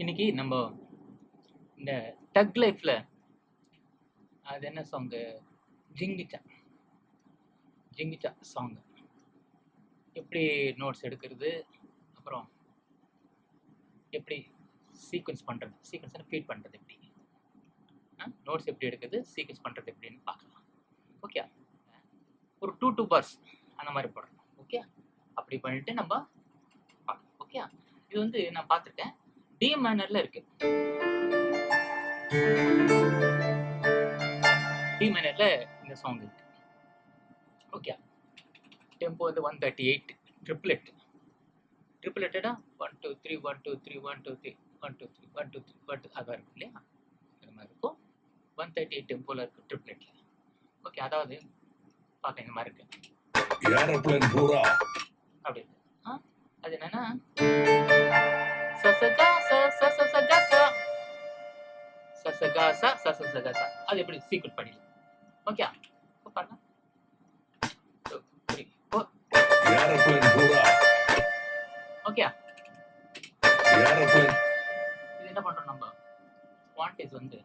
இன்னைக்கு நம்ம இந்த டக் லைஃப்ல அது என்ன சாங்கு, ஜிங்கிச்சா ஜிங்கிச்சா சாங் எப்படி நோட்ஸ் எடுக்கிறது, அப்புறம் எப்படி சீக்வன்ஸ் பண்ணுறது, சீக்வன்ஸ் ஃபீட் பண்ணுறது எப்படி, நோட்ஸ் எப்படி எடுக்கிறது, சீக்வன்ஸ் பண்ணுறது எப்படின்னு பார்க்கலாம். ஓகே, ஒரு 2 bars அந்த மாதிரி போடுறோம். ஓகே, அப்படி பண்ணிட்டு நம்ம பார்க்கலாம். ஓகே, இது வந்து நான் பார்த்துருக்கேன், டி மேனர்ல இருக்கு. டி மேனர்ல இந்த சாங் இருக்கு. ஓகே, டெம்போ வந்து 138, ட்ரிப்ளெட்டடா 1 2 3 1 2 3 1 2 3 1 2 3 1 2 3 1 2 அதான் இருக்கும் இல்லையா, அது மாதிரி இருக்கும். 138 டெம்போல இருக்கு ட்ரிப்ளெட்ல. ஓகே, அதாவது பார்க்க இந்த மாதிரி இருக்கு அப்படி. அது என்னன்னா அது எப்படி சீக்வென்ஸ் பண்ணிடலாம். ஓகே, பாருங்க. ஓகே, இது என்ன பண்றோம், நம்ம குவான்டிஸ் வந்து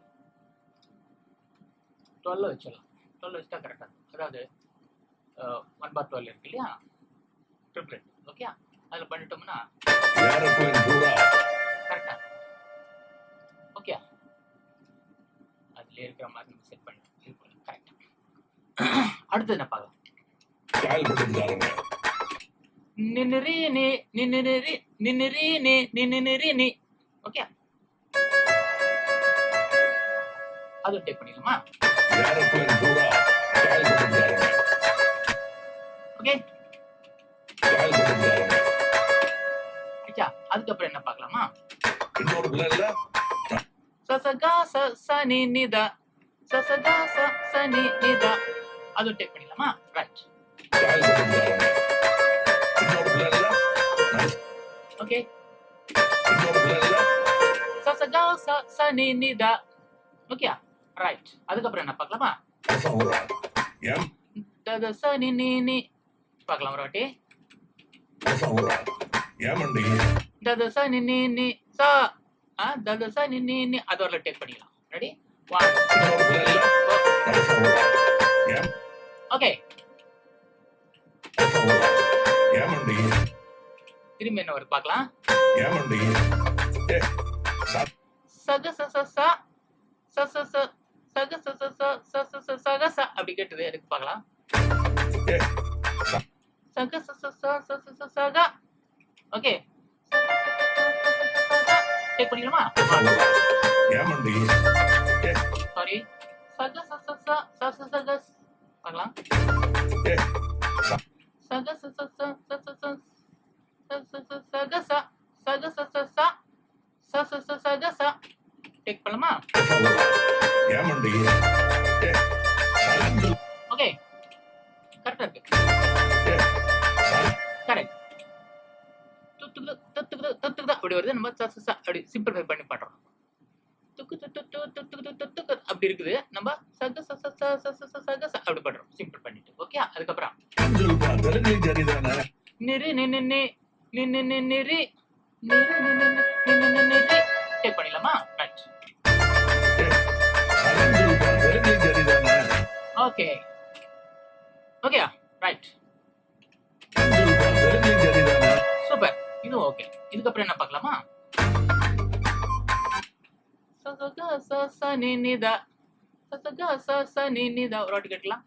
12 வச்சிடலாம். 12 வச்சுட்டா கரெக்டா. அதாவது 1/12 இருக்கு இல்லையா, ட்ரிப்ளெட். ஓகே, அதில் பண்ணிட்டோம்னா கரெக்டா. ஓகே, அதுல இருக்கிற மாதிரி நம்ம செட் பண்ணி கரெக்டா. அடுத்து என்ன பார்க்கலாம், ஓகே, அது டேக் பண்ணிடலாமா. ஓகே, அதுக்கப்புறம் என்ன பார்க்கலாமா, அது டேக் பண்ணிடலாமா. ரைட். Okay, okay, right. அதுக்கப்புறம் என்ன பார்க்கலாமா, பார்க்கலாம் ஒரு வாட்டி. அதோட டேக் பண்ணிடலாம். Ready, 1 2 okay. திரும்பி என்ன வருது பார்க்கலாம். அப்படி கேட்டது எனக்கு பார்க்கலாம். ஓகே, டேக் பண்ணிடலாமா. சாரி, பார்க்கலாம். டேக் பண்ணலாமா. ஓகே, கரெக்டா இருக்கு. கரெக்ட். அப்படி வருது. நம்ம அப்படி சிம்பிளிஃபை பண்ணி பண்றோம். அப்படி இருக்குது. நம்ம அப்படி பண்றோம் சிம்பிள் பண்ணிட்டு. ஓகே, அதுக்கப்புறம் டேக் பண்ணிடலாமா. Right. Okay, okay, right. Super, இது ஓகே. இதுக்கப்புறம் என்ன பார்க்கலாமா, ஒரு வாட்டி கேட்கலாம்.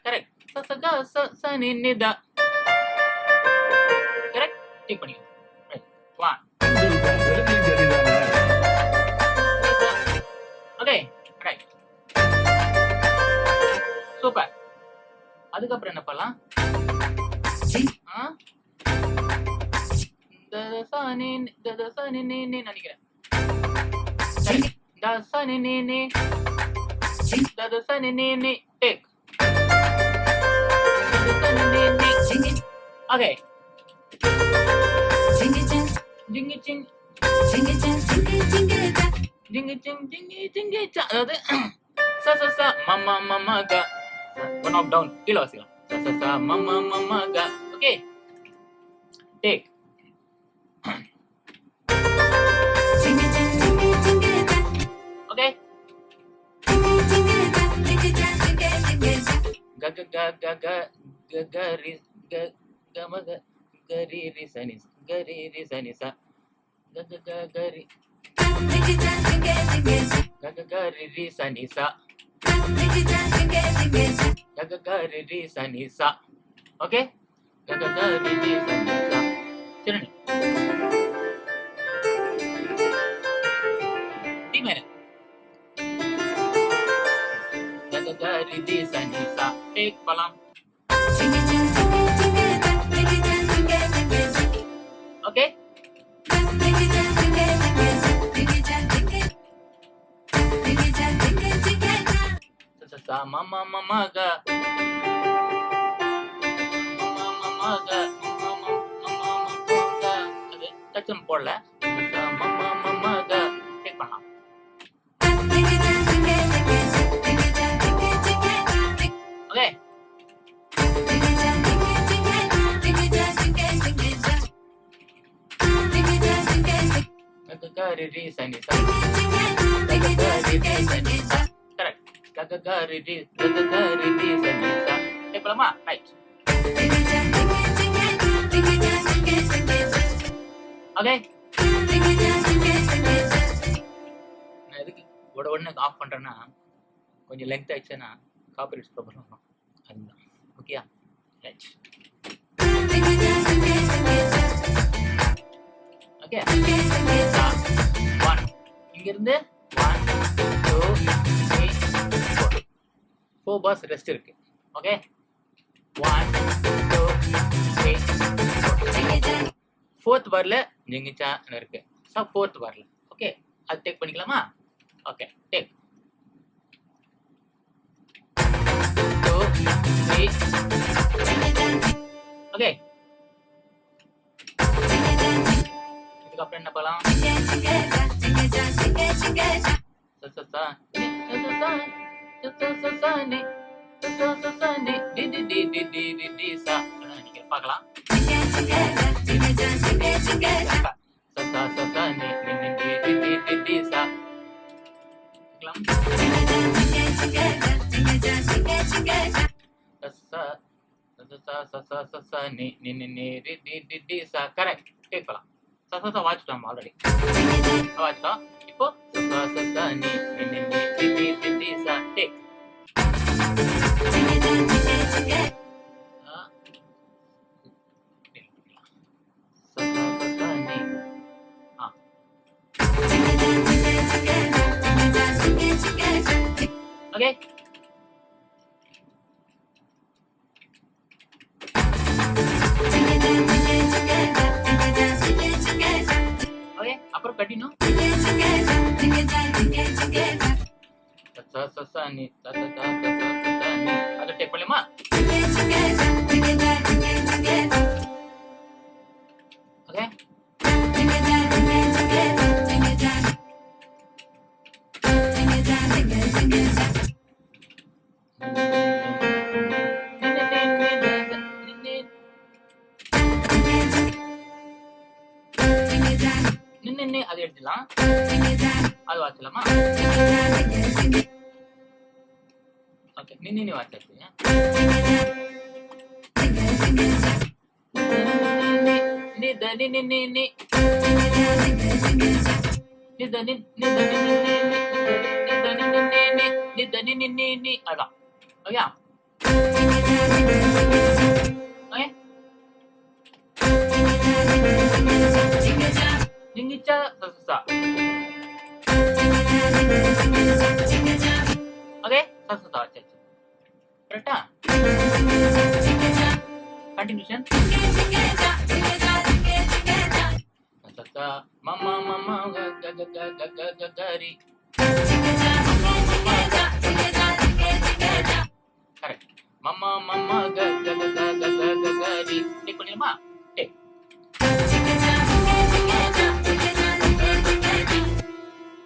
கரெக்ட். கரெக்ட், டேக் பண்ணிக்கலாம். Okay, right. சூப்பர். அதுக்கப்புறம் என்ன பண்ணலாம், நினைக்கிறேன். டேக். ஓகே, அதாவது ஒன் ஆஃப் டவுன் கீழே வாசிக்கலாம். Okay, take. க க க க க க ரி க க ம க க ரி ரி ச நி க ரி ரி ச நி ச க க க க ரி க க க ரி ரி ச நி ச க க க ரி ரி ச நி ச ஓகே க க க ரி ரி ச நி ச சரி டி மேல க க க ரி ரி ச நி ச டேக் பலாம் ஓகே ச ம ம ம ம க ம ம ம க ம ம ம ம ம க அது டச்சம் போடல ச ம ம ம ம க டேக் பண்ணலாம் ஓகே க க ரி ரி ச நி ச க க க ரி ரி ச நி ச கரெக்ட் க க க ரி ரி க க க ரி ரி ச நி ச டேக் பண்ணலாமா ரைட் ஓகே நான் எதுக்கு உடனே ஆஃப் பண்றேன்னா கொஞ்சம் லெங்த் ஆயிடுச்சுன்னா காப்பிரைட்ஸ் ப்ராப்ளம் வரும் அதுதான் ஓகேயா ரைட் ஓகே ஒன் இங்கிருந்து 1 2 3 4 பாஸ் ரெஸ்ட் இருக்கு ஓகே 1 2 3 4th பார்ல ஜிங்கிச்சா இருக்கு ஸோ 4th பார்ல ஓகே அது டேக் பண்ணிக்கலாமா ஓகே டேக் 2 3 ஓகே இதுக்கப்புறம் என்ன பண்ணலாம் நீங்க பார்க்கலாம் கரெக்ட் டேக் பண்ணலாம் வாட்சிட்டோம் ஆல்ரெடி வாட்சிட்டோம் இப்போ டேக் ஓகே ஓகே அப்புறம் கண்டினியூ அதை டேக் பண்ணலாமா ஓகே நின்னு அதை எடுத்துலாம் அது வாசிக்கலாமா ஓகே நின்னு வாசிச்சு அதான் ஓகே ஓகே ஜிங்கிச்சா சசா ஓகே சசா சரி கரெக்டா கண்டினியூஷன் சசா மம்மா மம்மா க க க க க க கரி கரெக்ட் மம்மா மம்மா க க க க க க கரி டேக் பண்ணிடுமா டேக்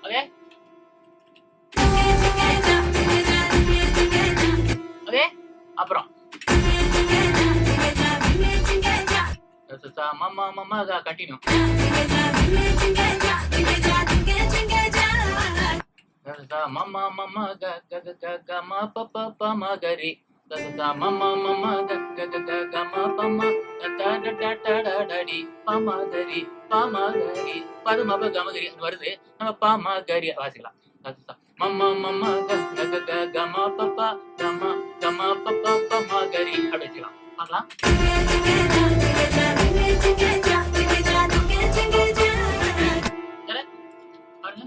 ஓகே ஓகே அப்புறம் mamma mamma continue mamma mamma க க க க ம ப ப ப ம கரி மம மம கம பம டடடடடடடி பமகரி பமகரி பதமப கமகரி வருது. நம்ம பமகரி வாசிக்கலாம். மம மம கம பப்ப கம கம பப்ப பமகரி அப்படி வச்சுக்கலாம். பார்க்கலாம். பாருங்க.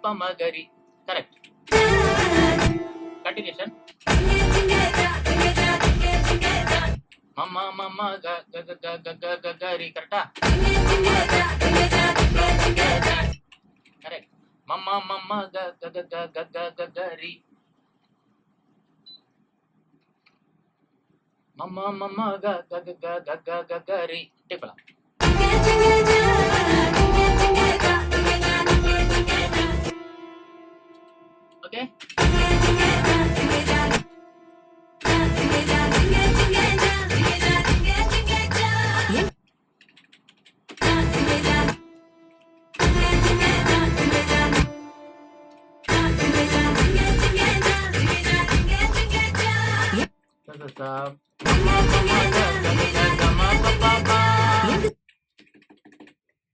Pamagari. Correct. Continuation. Mama mama gari. Correct. Correct. Mama mama gari. Mama mama gari. Take it. Okay.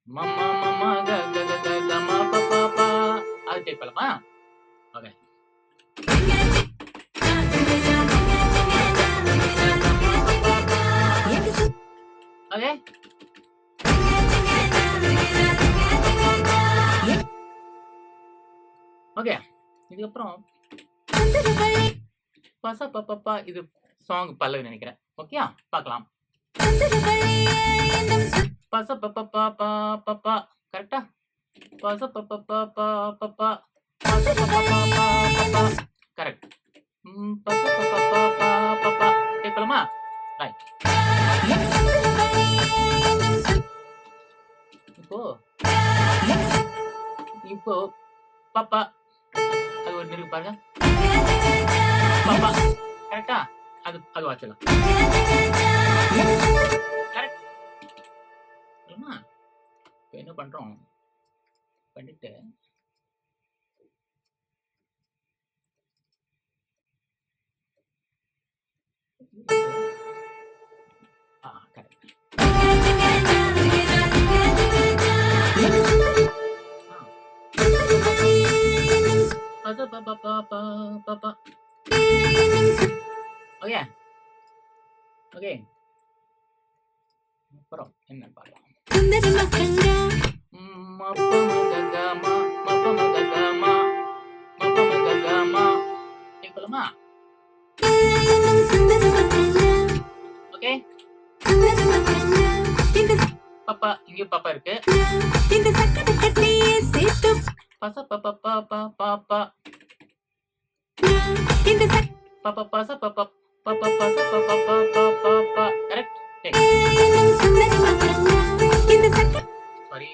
Mama mama gama papa. I'll take it. Okay. Okay. Okay, இதுக்கப்புறம் பச பப்பா இது சாங் பல்லவி நினைக்கிறேன். ஓகே, பார்க்கலாம். பச பப்பா பப்பா கரெக்டா? பச பப்பா பப்பா கரெக்ட். கேட்கலாமா? ரைட். இப்போ பாப்பா அது ஒரு இருக்கு பாருங்க. பாப்பா கரெக்டா? அது வாச்சலாம். கரெக்ட். இப்போ என்ன பண்றோம்? பண்ணிட்டு கரெக்ட். பாப்பா ஓகே ஓகே. அப்புறம் என்ன பார்க்கலாம்? கேட்கலாமா? ஓகே. பாப்பா இங்கேயும் பாப்பா இருக்கு. பச பாப்பா பாப்பா பாப்பா பாப்பா பச பாப்பா பாப்பா பச பாப்பா பாப்பா பாப்பா கரெக்ட். சாரி.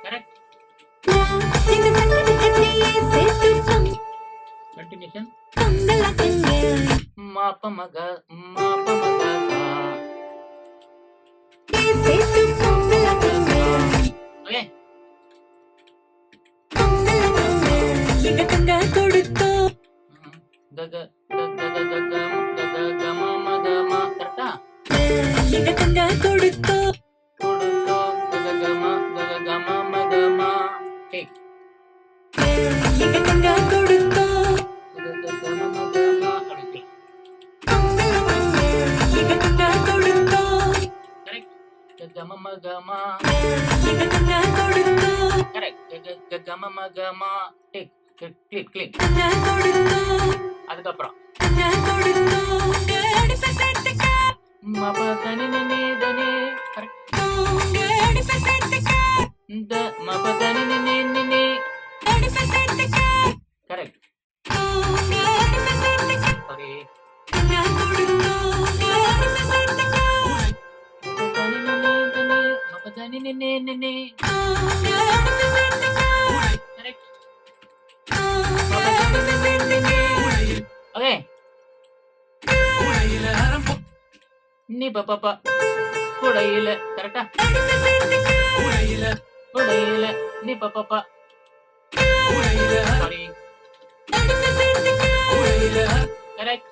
கரெக்ட். கண்டினியூஷன். மாப்ப மக மாப்ப மக ஓகே. கொடுத்தோ கக கக கக கம மகம கரெக்டா? கொடுத்தோ கொடுத்தோ கக கம மகம டேக். கொடுத்தோ கக கம மகம அப்படி. கொடுத்தோ கரெக்ட். கம மகம கரெக்ட். கம மகம டேக் கிளிக் கிளிக். அதுக்கப்புறம் மப தனி நனி தனி கரெக்ட். த மப தனி நனி நனி கரெக்ட். சாரி. மப தனி நனி நனி கரெக்ட். ஓகே நீ பாப்பா குடையில கரெக்டா குடையில நீ பாப்பா சாரி கரெக்ட்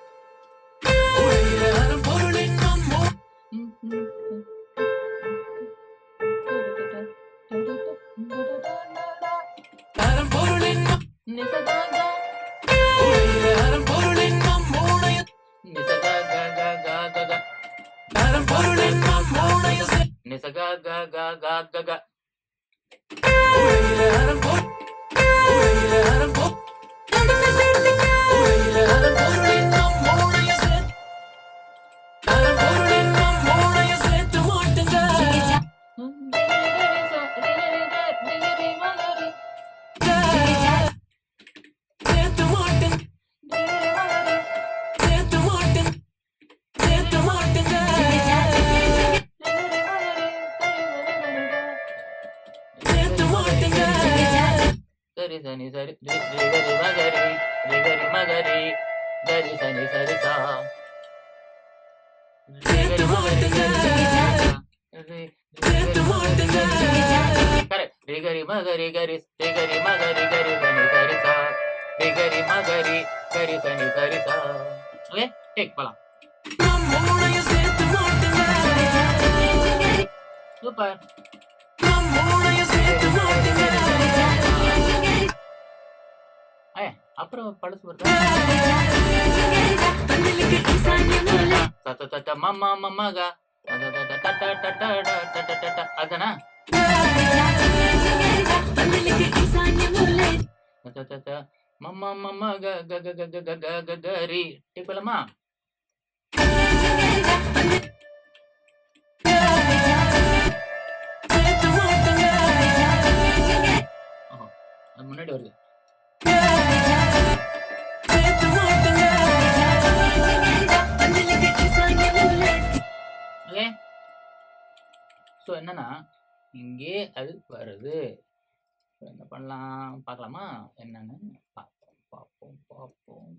நிசகா கா கா கா கா கா சரி சனி சரி ரிகரி மகரி கரி சனி சரி சா ரிகரி மகரி கரெக்ட் ரிகரி மகரி கரி ரிகரி மகரி கரி சனி சரி சா ரிகரி மகரி கரி சனி சரி சா ஓகே டேக் போலாம் சூப்பர் அப்புறம் பழசு வருதா மம்மா மம்மாகா அதானா மம்மா மம்மாகா கரி டேக் போலாமா அது முன்னாடி வருது ஓகே ஸோ என்னன்னா இங்கே அது வருது என்ன பண்ணலாம் பார்க்கலாமா என்னன்னு பார்ப்போம் பார்ப்போம் பார்ப்போம்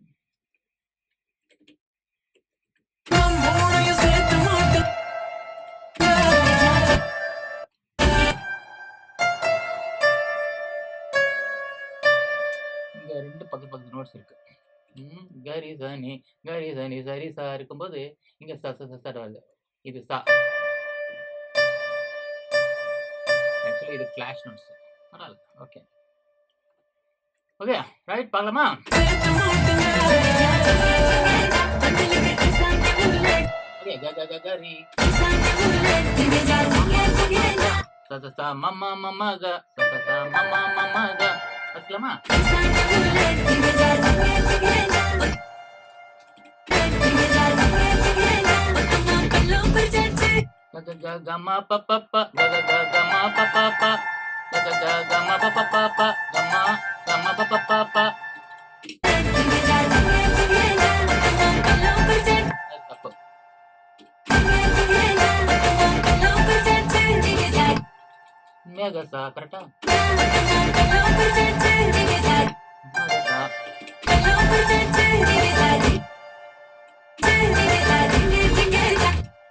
இங்க ரெண்டு பக்கத்து நோட்ஸ் இருக்கு கரி சனி சரி சா இருக்கும்போது இங்க ச வருது இது சா ஆக்சுவலி இது கிளாஷ் நோட்ஸ் பரவாயில்ல ஓகே ஓகே ரைட் பார்க்கலாமா ஓகே கரி சா மம்மா மம்மாகா மம்மா மம்மாகா பார்க்கலாமா comma Papa comma Papa comma Papa comma Papa தப்பு மேகசா கரெக்டா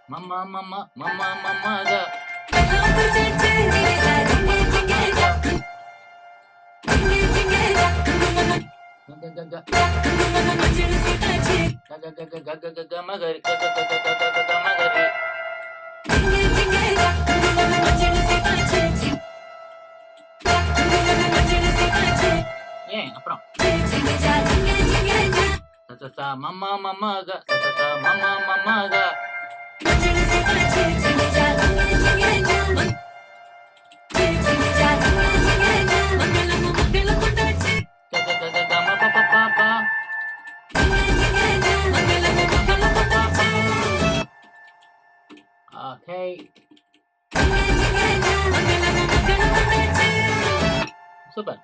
மம்மா மம்மா மம்மா மம்மாகா மகரி மகரி ஏன் அப்புறம் மம்மா மம்மாகா மம்மா மம்மாகா Okay. சூப்பர்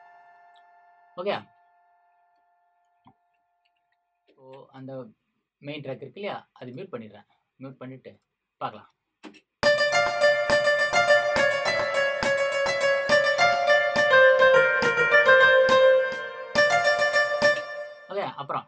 ஓகே ஸோ அந்த மெயின் ட்ராக் இருக்கு இல்லையா அது மியூட் பண்ணிடுறேன் மியூட் பண்ணிட்டு பார்க்கலாம் ஓகே அப்புறம்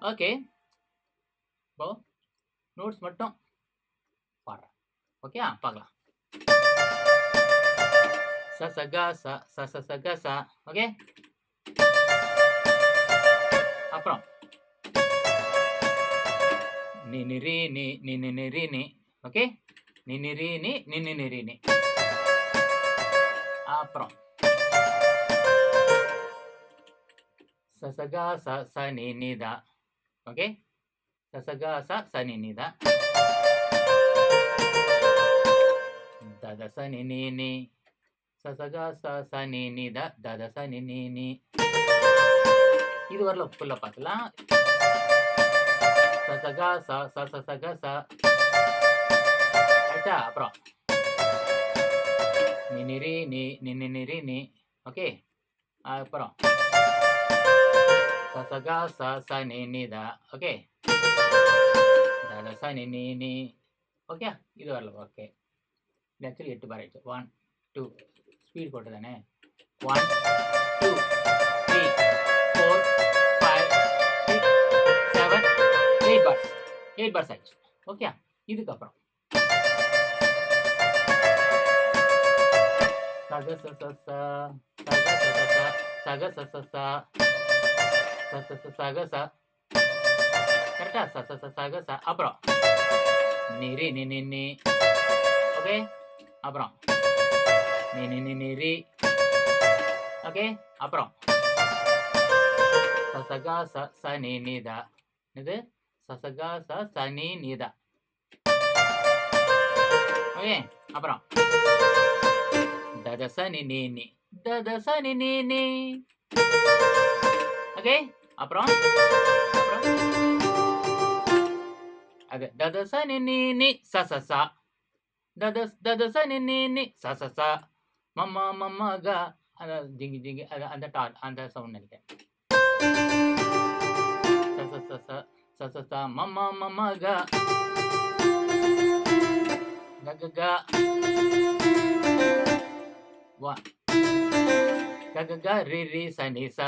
ஓகே, இப்போ நோட்ஸ் மட்டும் பாடுறேன். ஓகே, பார்க்கலாம். ச ச க ச ச ச ச க ச. ஓகே, அப்புறம் நி நி ரி நி நி நி நி ரி நி. ஓகே, நி நி ரி நி நி நி நி ரி நி. அப்புறம் ச ச க ச ச நி நி த. ஓகே, ச ச க ச ச நி நி த. த த ச நி நி நி. ச ச க ச ச நி நி த த த ச நி நி நி. இது வரல ஃபுல்லா பார்க்கலாம். ச ச க ச ச ச ச க ச. ஆயிட்டா? அப்புறம் நி நி ரி நி நி நி நி ரி நி. ஓகே, அப்புறம் ச ச க ச ச நி நி த. ஓகே, த த ச நி நி நி. ஓகே, இது வரல. ஓகே, இது ஆக்சுவலி 8 பார் ஆயிடுச்சு. 1 2 ஸ்பீட் போட்டு தானே. 1 2 3 4 5 6 7 8 பார்ஸ். 8 பார்ஸ் ஆயிடுச்சு. ஓகே, இதுக்கப்புறம் சக ச ச ச சக ச ச ச சக ச ச ச ச ச ச சக ச. கரெக்டா? ச ச ச சக ச. அப்புறம் நி ரி நி நி நி. ஓகே, அப்புறம் நி நி நி நி ரி. ஓகே, அப்புறம் ச ச க ச ச நி நி த. இது ச ச க ச ச நி நி த. ஓகே, அப்புறம் த த ச நி நி நி த த ச நி நி நி. ஓகே, அப்புறம் அது த த ச நி நி நி ச ச ச. த த ச நி நி நி ச ச ச. மம்ம மம்ம க. அந்த ஜிங்கி ஜிங்கி அந்த அந்த சவுண்ட் நினைக்கிறேன். ச ச ச ச ச ச ச மம்ம மம்ம க. க க க. 1 க க க ரி ரி ச நி ச.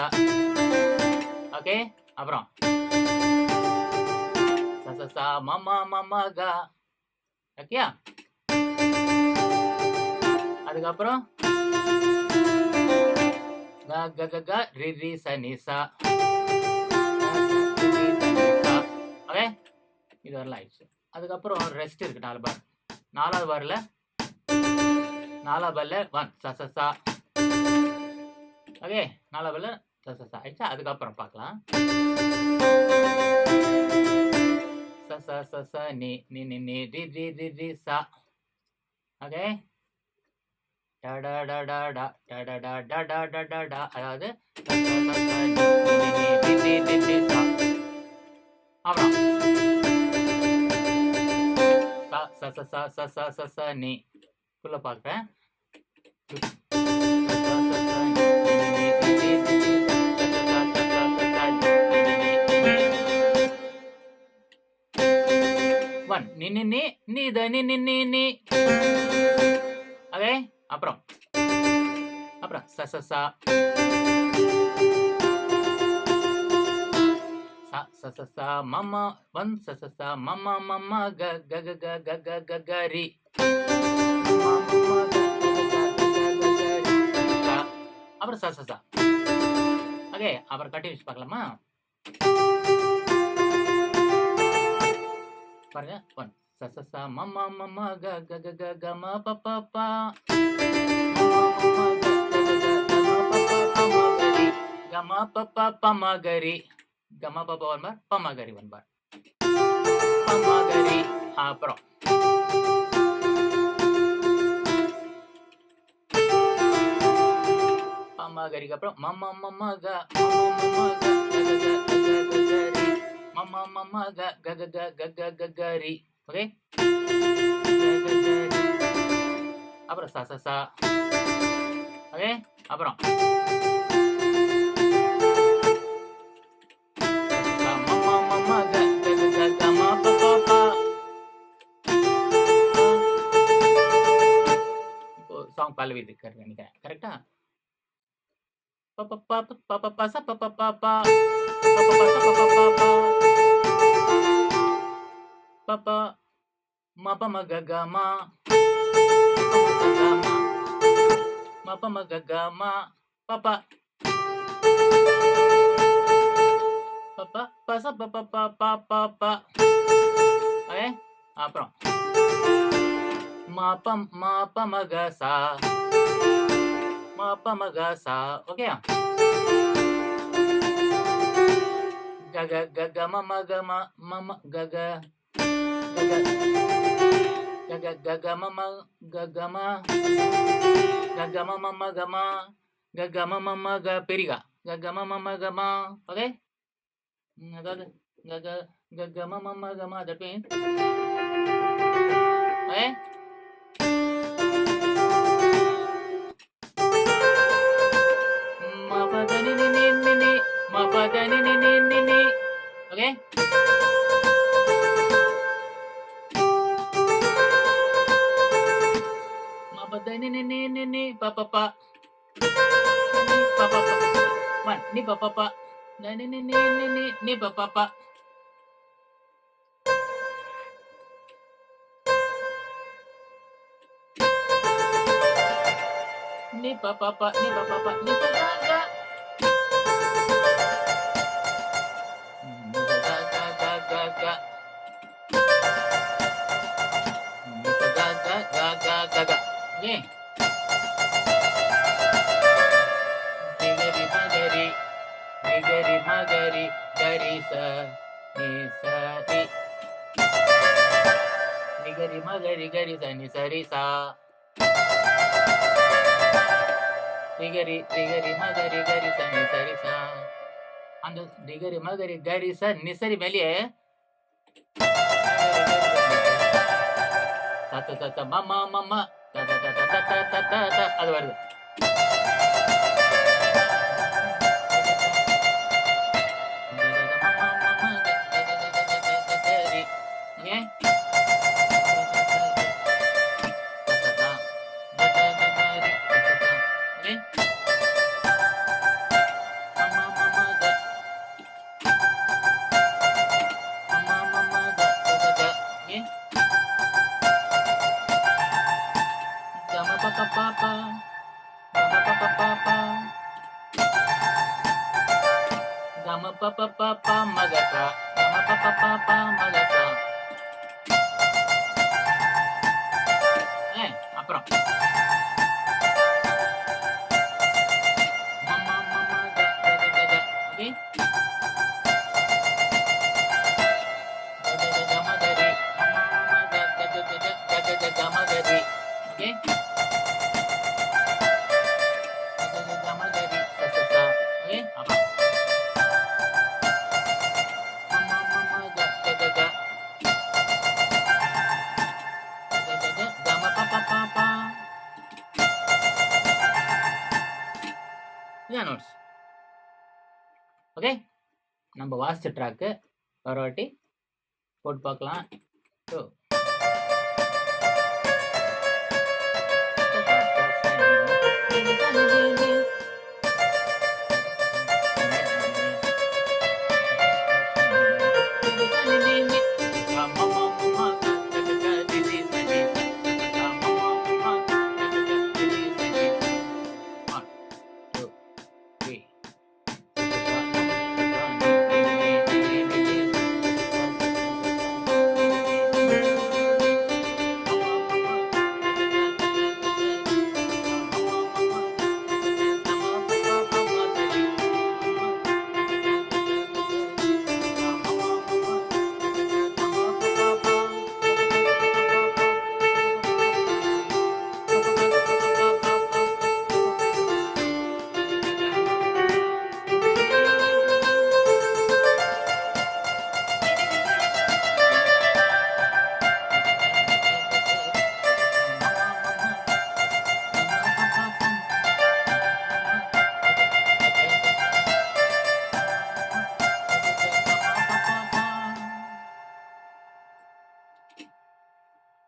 ஓகே, அப்புறம் ச ச ச மம்ம மம்ம க. ஓகே, அதுக்கப்புறம் க க க க ரி ரி ச நி ச. ஓகே, இது வரலாம் ஆயிடுச்சு. அதுக்கப்புறம் ரெஸ்ட் இருக்கு 4 பார். 4வது பார்ல 4வது பார்ல 1 ச ச ச. ஓகே, 4வது பார்ல ச ச ச ஆயிடுச்சா? அதுக்கப்புறம் பார்க்கலாம். ச ச ச ச நி நி நி நி ரி ரி ரி ரி ச. ஓகே, ட ட ட ட ட ட ட ட ட ட ட ட ட. அதாவது ச ச ச ச நி நி நி ரி ரி ரி ரி ச. அப்புறம் ச ச ச ச ச ச ச நி. ஃபுல்லா பார்க்குறேன். 1 நி நி நி நி த நி நி நி நி. ஓகே, அப்புறம் ச ச ச ச ச ச மம்ம 1 ச ச ச மம்ம மம்ம க க க க க க க க ரி. அப்புறம் ச ச ச. ஓகே, அப்புறம் கண்டினியூஸ் பார்க்கலாமா? பாருங்க. 1 ச ச ச மம்ம மம்ம க க க க க ம ப ப ப. க ம ப ப ப ம க ரி. க ம ப ப 1 பார், ப ம க ரி 1 பார். ப ம க ரி. அப்புறம் ப ம க ரிக்கு அப்புறம் ம ம ம ம க ம ம ம க க க க க க க ரி. ம ம ம ம க க க க க க க க ரி. ஓகே, அப்புறம் ச ச ச. ஓகே, அப்புறம் இப்போ சாங் பல்லவி இருக்கு நினைக்கிறேன். கரெக்டா? ப ப ப ப ப ப ச ப ப ப ப ப ப ப ச ப ப ப ப பம ககமா மபம ககமா பப்பா பப்பா பச பப்பா பப்பா பப்பா. ஓகே, அப்புறம் மபமகசா மபமகசா. ஓகே, கக கக மம கம மம கக கக கக கக மம ககம ககம மம கம ககம மம க பெரிகா ககம மம கமா. ஓகே, அதாவது கக ககம மம கமா. that means okay, மபதனி நினி நினி மபதனி நினி நினி. ஓகே, மபதனி நினி நினி பப்பா நினி பப்பா ஒன் நி பப்பா நினி நினி நினி நி Papa. Ni papa ni papa ni gaga gaga ni gaga gaga gaga. Okay, digari magari gari sa ni sa ri digari magari gari sa ni sa ri sa digari magari gari sa ni sa ri sa. அந்த digari magari gari sa ni sa ri மேலே தத்த தத்த மமா மமா தத்த தத்த தத்த தத்த அது வருது. Papa magasa papa magasa. அப்புறம் மமா மமா கக கக. ஓகே, கக கக மகரி மமா மமா கக கக கக கக மகரி. ஓகே, கக கக மகரி சசசா. ஓகே, அப்புறம் நோட்ஸ். ஓகே, நம்ம வாசிச்ச ட்ராக்கு ஒரு வாட்டி போட்டு பார்க்கலாம். ஸோ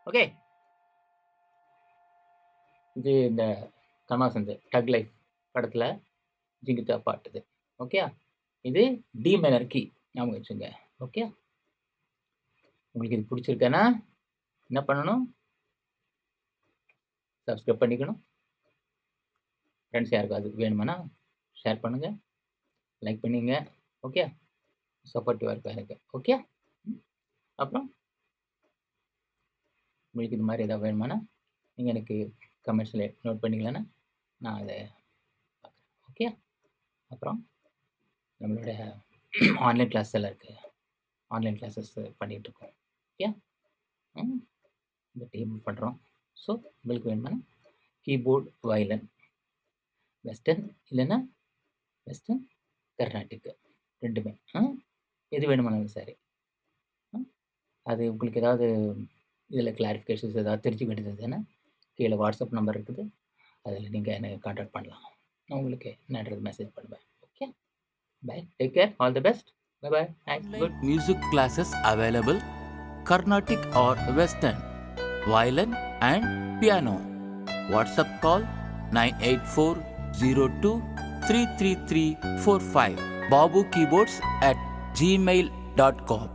ஓகே, இது இந்த கமல்ஹாசன் டக் லைஃப் படத்தில் ஜிங்கிட்டா பாட்டுது. ஓகே, இது டி மைனர் கீ ஞாபகம் வச்சுங்க. ஓகே, உங்களுக்கு இது பிடிச்சிருக்கேன்னா என்ன பண்ணணும்? சப்ஸ்கிரைப் பண்ணிக்கணும். ஃப்ரெண்ட்ஸ் யாருக்காவது வேணுமானா ஷேர் பண்ணுங்கள், லைக் பண்ணிங்க. ஓகே, சப்போர்ட்டிவாக இருக்கும் எனக்கு. ஓகே, அப்புறம் உங்களுக்கு இது மாதிரி ஏதாவது வேணுமானா நீங்கள் எனக்கு கமெண்ட்ஸில் நோட் பண்ணிக்கலன்னா நான் அதை பார்க்குறேன். ஓகே, அப்புறம் நம்மளோட ஆன்லைன் கிளாஸ் எல்லாம் இருக்குது. ஆன்லைன் கிளாஸஸ் பண்ணிகிட்ருக்கோம். ஓகே, இந்த டீம் பண்ணுறோம். ஸோ உங்களுக்கு வேணுமானா கீபோர்டு வயலன் வெஸ்டர்ன் இல்லைன்னா வெஸ்டர்ன் கர்நாடிக் ரெண்டுமே எது வேணுமானாலும் சரி. அது உங்களுக்கு ஏதாவது இதில் கிளாரிஃபிகேஷன்ஸ் ஏதாவது தெரிஞ்சுக்க வேண்டியது இருந்ததுன்னா கீழே வாட்ஸ்அப் நம்பர் இருக்குது, அதில் நீங்கள் எனக்கு கான்டாக்ட் பண்ணலாம். நான் உங்களுக்கு என்னன்றது மெசேஜ் பண்ணுவேன். Okay, bye, take care, all the best, bye bye, thanks, good. Music classes available: Carnatic or Western, violin and piano. WhatsApp call 98402 33345. babukeyboards@gmail.com.